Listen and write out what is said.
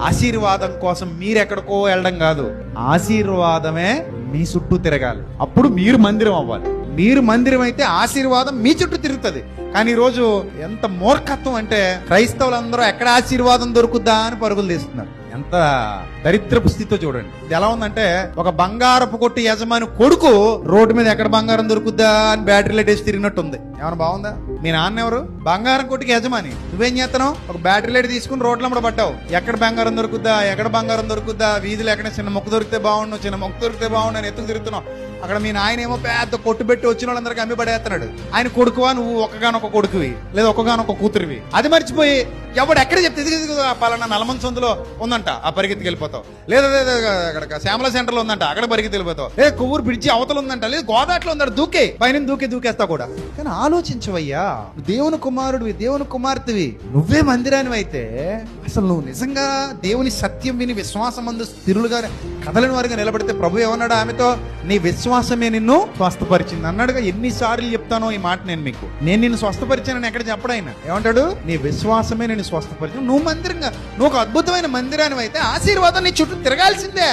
ఆశీర్వాదం కోసం మీరెక్కడికో వెళ్ళడం కాదు, ఆశీర్వాదమే మీ చుట్టూ తిరగాలి. అప్పుడు మీరు మందిరం అవ్వాలి. మీరు మందిరం అయితే ఆశీర్వాదం మీ చుట్టూ తిరుగుతుంది. కానీ ఈరోజు ఎంత మూర్ఖత్వం అంటే క్రైస్తవులందరూ ఎక్కడ ఆశీర్వాదం దొరుకుద్దా అని పరుగులు తీస్తున్నారు. ఎంత దరిద్రపు స్థితితో చూడండి. ఇది ఎలా ఉందంటే ఒక బంగారపు కొట్టు యజమాని కొడుకు రోడ్డు మీద ఎక్కడ బంగారం దొరుకుద్దా అని బ్యాటరీ లైట్ వేసి తిరిగినట్టుంది. ఏమైనా బాగుందా? మీ నాన్న ఎవరు? బంగారం కొట్టుకి యజమాని. నువ్వేం చేస్తున్నావు? ఒక బ్యాటరీ లైట్ తీసుకుని రోడ్ల మీద పడ్డావు. ఎక్కడ బంగారం దొరుకుద్దా, ఎక్కడ బంగారం దొరుకుద్దా, వీధిలో ఎక్కడ చిన్న మొక్క దొరికితే బాగుండు, చిన్న మొక్క దొరికితే బాగుండు అని ఎత్తుకు తిరుగుతున్నావు. అక్కడ మీ నాయన ఏమో పెద్ద కొట్టు పెట్టి వచ్చిన వాళ్ళందరికీ అమ్మి పడేస్తున్నాడు. ఆయన కొడుకువా నువ్వు? ఒక్కగానొక కొడుకువి లేదా ఒక్కగానొక కూతురివి. అది మర్చిపోయి ఎవడు ఎక్కడ చెప్తే పలానా నల్లమంది సొంతలో ఉందంట, ఆ పరిగెత్తికి వెళ్ళిపోతావు. లేదా అక్కడ శ్యామల సెంటర్ లో ఉందంట, అక్కడ పరిగెత్తి వెళ్ళిపోతావు. లేదా కొవ్వూరు బ్రిడ్జి అవతల ఉందంట, లేదా గోదాట్లో ఉందంట, దూకే పైన దూకేస్తా కూడా. కానీ ఆలోచించవయ్యా, దేవుని కుమారుడివి, దేవుని కుమార్తెవి, నువ్వే మందిరానివి అయితే అసలు నువ్వు నిజంగా దేవుని సత్యం విని విశ్వాసమందు స్థిరులుగా కదలని వారిగా నిలబడితే ప్రభు ఏమన్నాడు ఆమెతో? నీ విశ్వాసమే నిన్ను స్వస్థపరిచింది అన్నాడుగా. ఎన్నిసార్లు చెప్తానో ఈ మాట నేను మీకు. నేను నిన్ను స్వస్థపరిచానని ఎక్కడ చెప్పడు ఆయన. ఏమంటాడు? నీ విశ్వాసమే నేను స్వస్థపరిచాను. నువ్వు మందిరంగా, నువ్వు ఒక అద్భుతమైన మందిరాన్ని అయితే ఆశీర్వాదం నీ చుట్టూ తిరగాల్సిందే.